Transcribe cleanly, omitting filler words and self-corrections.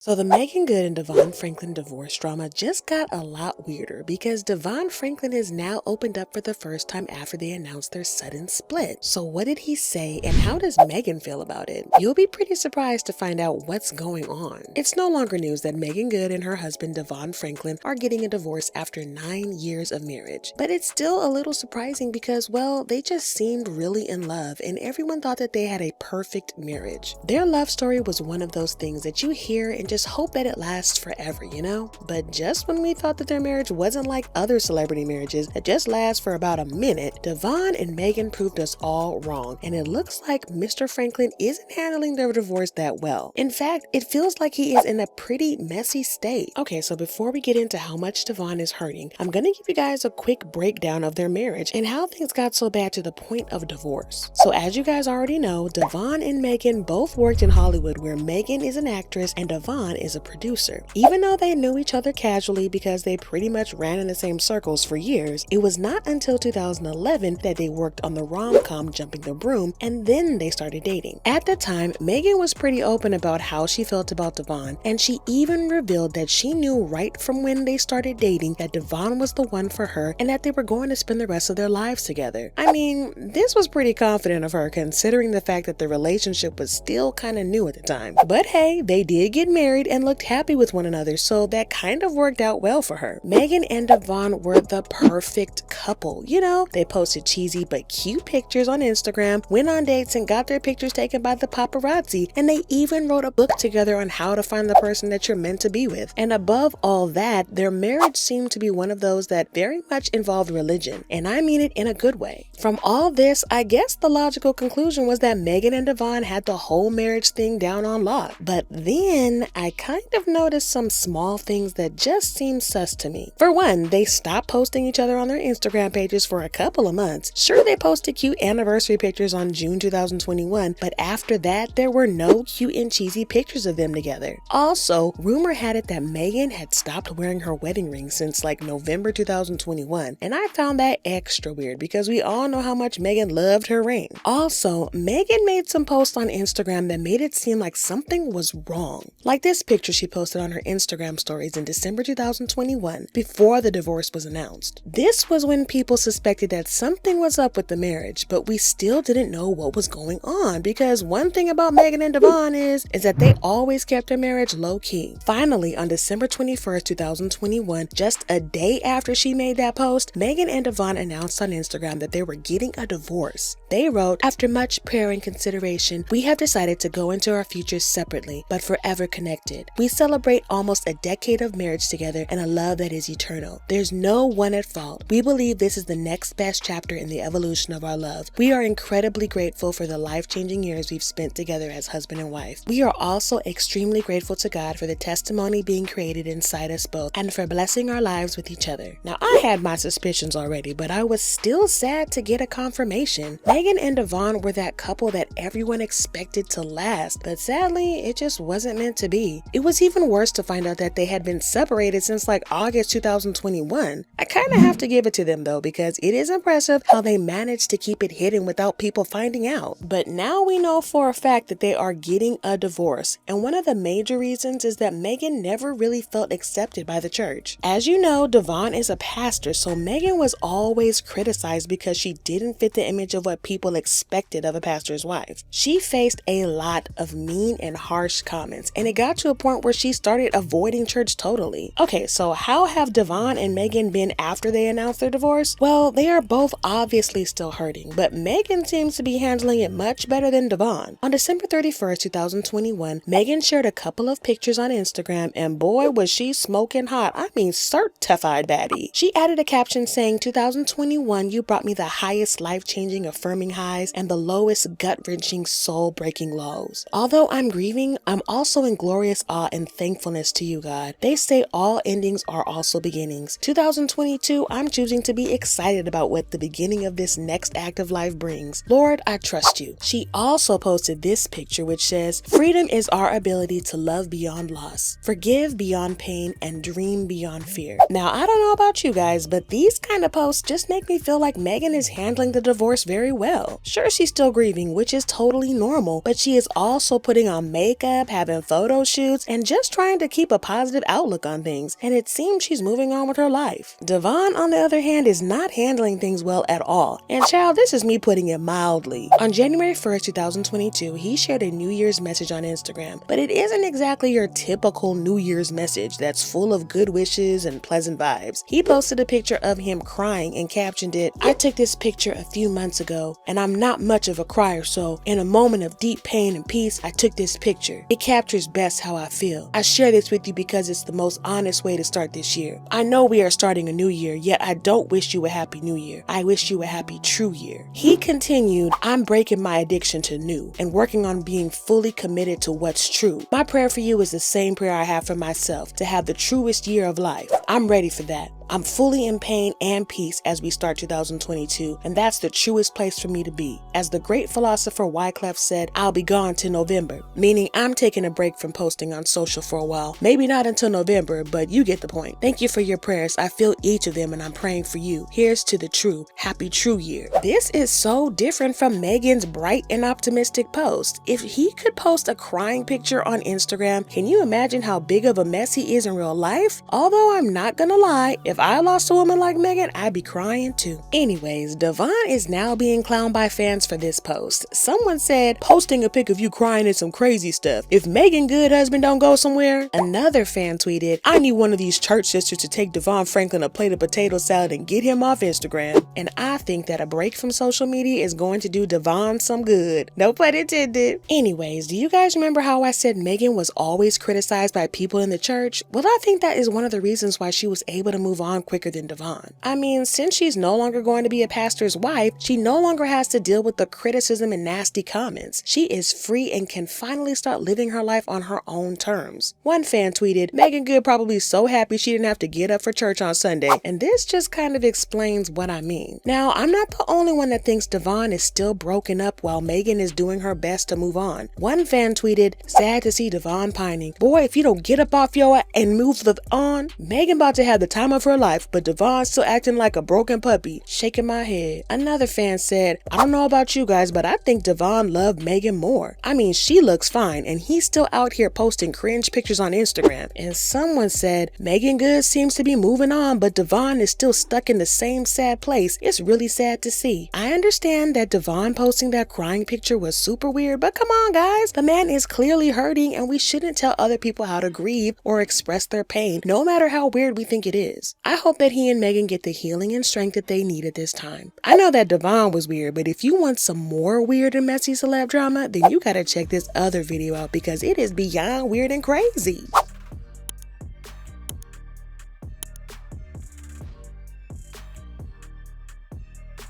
So the Meagan Good and DeVon Franklin divorce drama just got a lot weirder because DeVon Franklin has now opened up for the first time after they announced their sudden split. So what did he say and how does Meagan feel about it? You'll be pretty surprised to find out what's going on. It's no longer news that Meagan Good and her husband DeVon Franklin are getting a divorce after 9 years of marriage. But it's still a little surprising because, well, they just seemed really in love and everyone thought that they had a perfect marriage. Their love story was one of those things that you hear and just hope that it lasts forever, you know? But just when we thought that their marriage wasn't like other celebrity marriages that just last for about a minute, Devon and Megan proved us all wrong, and it looks like Mr. Franklin isn't handling their divorce that well. In fact, it feels like he is in a pretty messy state. Okay, so before we get into how much Devon is hurting, I'm gonna give you guys a quick breakdown of their marriage and how things got so bad to the point of divorce. So as you guys already know, Devon and Megan both worked in Hollywood, where Megan is an actress and Devon is a producer. Even though they knew each other casually because they pretty much ran in the same circles for years, it was not until 2011 that they worked on the rom-com Jumping the Broom, and then they started dating. At the time, Megan was pretty open about how she felt about Devon, and she even revealed that she knew right from when they started dating that Devon was the one for her and that they were going to spend the rest of their lives together. I mean, this was pretty confident of her considering the fact that the relationship was still kind of new at the time. But hey, they did get married and looked happy with one another, so that kind of worked out well for her. Megan and Devon were the perfect couple. You know, they posted cheesy but cute pictures on Instagram, went on dates and got their pictures taken by the paparazzi, and they even wrote a book together on how to find the person that you're meant to be with. And above all that, their marriage seemed to be one of those that very much involved religion, and I mean it in a good way. From all this, I guess the logical conclusion was that Megan and Devon had the whole marriage thing down on lock. But then I kind of noticed some small things that just seemed sus to me. For one, they stopped posting each other on their Instagram pages for a couple of months. Sure, they posted cute anniversary pictures on June 2021, but after that, there were no cute and cheesy pictures of them together. Also, rumor had it that Megan had stopped wearing her wedding ring since like November 2021, and I found that extra weird because we all know how much Megan loved her ring. Also, Megan made some posts on Instagram that made it seem like something was wrong. Like this picture she posted on her Instagram stories in December 2021 before the divorce was announced. This was when people suspected that something was up with the marriage, but we still didn't know what was going on because one thing about Megan and Devon is that they always kept their marriage low-key. Finally, on December 21st, 2021, just a day after she made that post, Megan and Devon announced on Instagram that they were getting a divorce. They wrote, "After much prayer and consideration, we have decided to go into our futures separately, but forever connected. We celebrate almost a decade of marriage together and a love that is eternal. There's no one at fault. We believe this is the next best chapter in the evolution of our love. We are incredibly grateful for the life-changing years we've spent together as husband and wife. We are also extremely grateful to God for the testimony being created inside us both and for blessing our lives with each other." Now, I had my suspicions already, but I was still sad to get a confirmation. Megan and Devon were that couple that everyone expected to last, but sadly, it just wasn't meant to be. It was even worse to find out that they had been separated since like August 2021. I kind of have to give it to them though, because it is impressive how they managed to keep it hidden without people finding out. But now we know for a fact that they are getting a divorce, and one of the major reasons is that Megan never really felt accepted by the church. As you know, Devon is a pastor, so Megan was always criticized because she didn't fit the image of what people expected of a pastor's wife. She faced a lot of mean and harsh comments, and it got to a point where she started avoiding church totally. Okay, so how have Devon and Megan been after they announced their divorce? Well, they are both obviously still hurting, but Megan seems to be handling it much better than Devon. On December 31st, 2021, Megan shared a couple of pictures on Instagram, and boy was she smoking hot. I mean, certified baddie. She added a caption saying, "2021, you brought me the highest life-changing affirming highs and the lowest gut-wrenching soul-breaking lows. Although I'm grieving, I'm also in glorious awe and thankfulness to you, God. They say all endings are also beginnings. 2022, I'm choosing to be excited about what the beginning of this next act of life brings. Lord, I trust you." She also posted this picture which says, "Freedom is our ability to love beyond loss, forgive beyond pain, and dream beyond fear." Now, I don't know about you guys, but these kind of posts just make me feel like Megan is handling the divorce very well. well. Sure, she's still grieving, which is totally normal, but she is also putting on makeup, having photo shoots, and just trying to keep a positive outlook on things, and it seems she's moving on with her life. Devon, on the other hand, is not handling things well at all, and child, this is me putting it mildly. On January 1st, 2022, he shared a New Year's message on Instagram, but it isn't exactly your typical New Year's message that's full of good wishes and pleasant vibes. He posted a picture of him crying and captioned it, "I took this picture a few months ago, and I'm not much of a crier, so in a moment of deep pain and peace, I took this picture. It captures best how I feel. I share this with you because it's the most honest way to start this year. I know we are starting a new year, yet I don't wish you a happy new year. I wish you a happy true year." He continued, "I'm breaking my addiction to new and working on being fully committed to what's true. My prayer for you is the same prayer I have for myself, to have the truest year of life. I'm ready for that. I'm fully in pain and peace as we start 2022, and that's the truest place for me to be. As the great philosopher Wyclef said, I'll be gone till November," meaning I'm taking a break from posting on social for a while. Maybe not until November, but you get the point. Thank you for your prayers. I feel each of them, and I'm praying for you. Here's to the true, happy true year. This is so different from Megan's bright and optimistic post. If he could post a crying picture on Instagram, can you imagine how big of a mess he is in real life? Although I'm not gonna lie, if I lost a woman like Megan, I'd be crying too. Anyways, Devon is now being clowned by fans for this post. Someone said, "Posting a pic of you crying is some crazy stuff. If Meagan Good husband don't go somewhere." Another fan tweeted, "I need one of these church sisters to take DeVon Franklin a plate of potato salad and get him off Instagram." And I think that a break from social media is going to do Devon some good. No pun intended. Anyways, do you guys remember how I said Megan was always criticized by people in the church? Well, I think that is one of the reasons why she was able to move on quicker than Devon. I mean, since she's no longer going to be a pastor's wife, she no longer has to deal with the criticism and nasty comments. She is free and can finally start living her life on her own terms. One fan tweeted, "Meagan Good probably so happy she didn't have to get up for church on Sunday," and this just kind of explains what I mean. Now, I'm not the only one that thinks Devon is still broken up while Megan is doing her best to move on. One fan tweeted, "Sad to see Devon pining. Boy, if you don't get up off your and move on. Megan about to have the time of her life, but Devon still acting like a broken puppy." Shaking my head. Another fan said, "I don't know about you guys, but I think Devon loved Megan more. I mean, she looks fine, and he's still out here posting cringe pictures on Instagram." And someone said, "Meagan Good seems to be moving on, but Devon is still stuck in the same sad place. It's really sad to see." I understand that Devon posting that crying picture was super weird, but come on guys, the man is clearly hurting, and we shouldn't tell other people how to grieve or express their pain, no matter how weird we think it is. I hope that he and Megan get the healing and strength that they need at this time. I know that Devon was weird, but if you want some more weird and messy celeb drama, then you gotta check this other video out because it is beyond weird and crazy.